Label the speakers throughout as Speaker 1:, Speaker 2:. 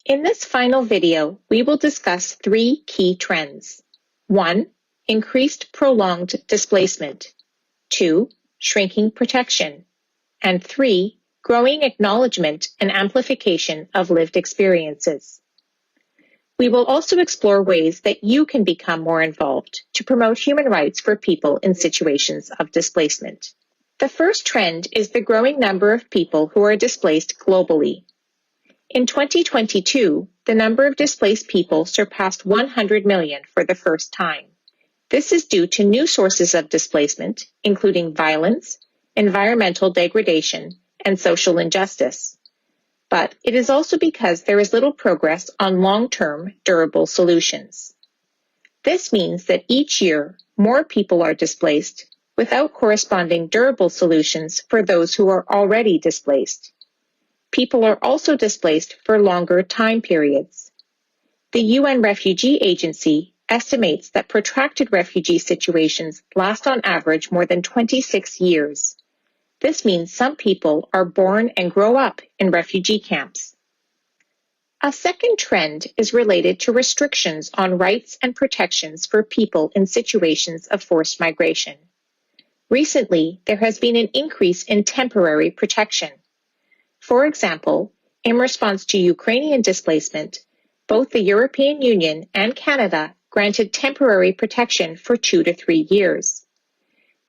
Speaker 1: In this final video, we will discuss 3 key trends. 1. Increased prolonged displacement. 2. Shrinking protection. And 3. Growing acknowledgement and amplification of lived experiences. We will also explore ways that you can become more involved to promote human rights for people in situations of displacement. The first trend is the growing number of people who are displaced globally. In 2022, the number of displaced people surpassed 100 million for the first time. This is due to new sources of displacement, including violence, environmental degradation, and social injustice. But it is also because there is little progress on long-term, durable solutions. This means that each year, more people are displaced without corresponding durable solutions for those who are already displaced. People are also displaced for longer time periods. The UN Refugee Agency estimates that protracted refugee situations last on average more than 26 years. This means some people are born and grow up in refugee camps. A second trend is related to restrictions on rights and protections for people in situations of forced migration. Recently, there has been an increase in temporary protection. For example, in response to Ukrainian displacement, both the European Union and Canada granted temporary protection for 2 to 3 years.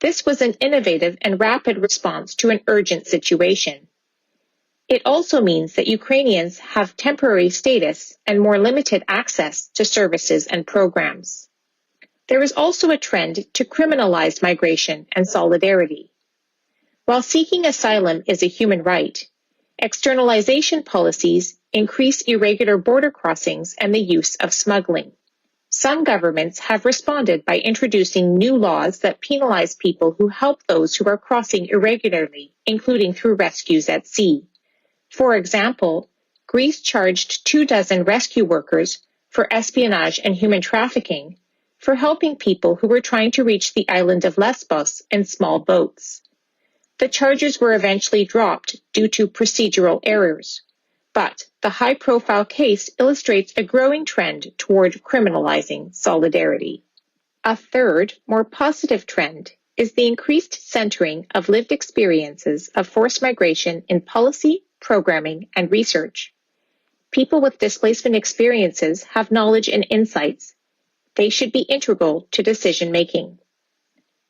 Speaker 1: This was an innovative and rapid response to an urgent situation. It also means that Ukrainians have temporary status and more limited access to services and programs. There is also a trend to criminalize migration and solidarity. While seeking asylum is a human right, externalization policies increase irregular border crossings and the use of smuggling. Some governments have responded by introducing new laws that penalize people who help those who are crossing irregularly, including through rescues at sea. For example, Greece charged 24 rescue workers for espionage and human trafficking for helping people who were trying to reach the island of Lesbos in small boats. The charges were eventually dropped due to procedural errors. But the high-profile case illustrates a growing trend toward criminalizing solidarity. A third, more positive trend is the increased centering of lived experiences of forced migration in policy, programming, and research. People with displacement experiences have knowledge and insights. They should be integral to decision-making.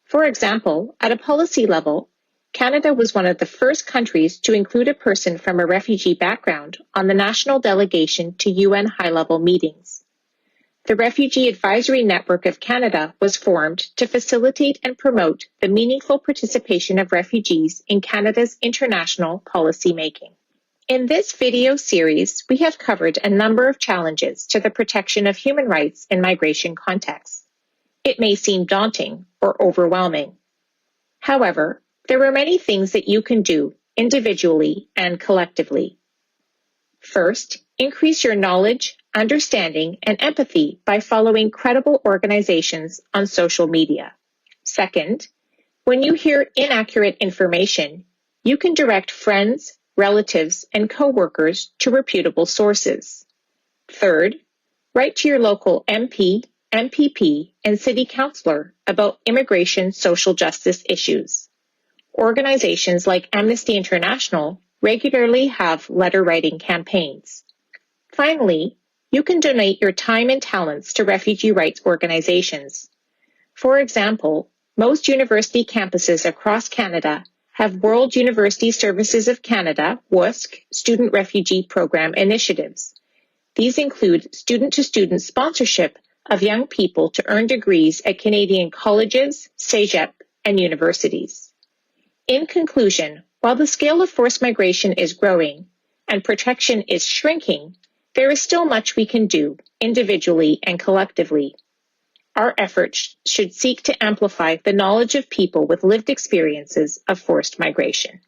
Speaker 1: For example, at a policy level, Canada was one of the first countries to include a person from a refugee background on the national delegation to UN high-level meetings. The Refugee Advisory Network of Canada was formed to facilitate and promote the meaningful participation of refugees in Canada's international policy making. In this video series, we have covered a number of challenges to the protection of human rights in migration contexts. It may seem daunting or overwhelming. However, there are many things that you can do individually and collectively. First, increase your knowledge, understanding, and empathy by following credible organizations on social media. Second, when you hear inaccurate information, you can direct friends, relatives, and coworkers to reputable sources. Third, write to your local MP, MPP, and city councilor about immigration social justice issues. Organizations like Amnesty International regularly have letter-writing campaigns. Finally, you can donate your time and talents to refugee rights organizations. For example, most university campuses across Canada have World University Services of Canada, WUSC, Student Refugee Program initiatives. These include student-to-student sponsorship of young people to earn degrees at Canadian colleges, cégep, and universities. In conclusion, while the scale of forced migration is growing and protection is shrinking, there is still much we can do, individually and collectively. Our efforts should seek to amplify the knowledge of people with lived experiences of forced migration.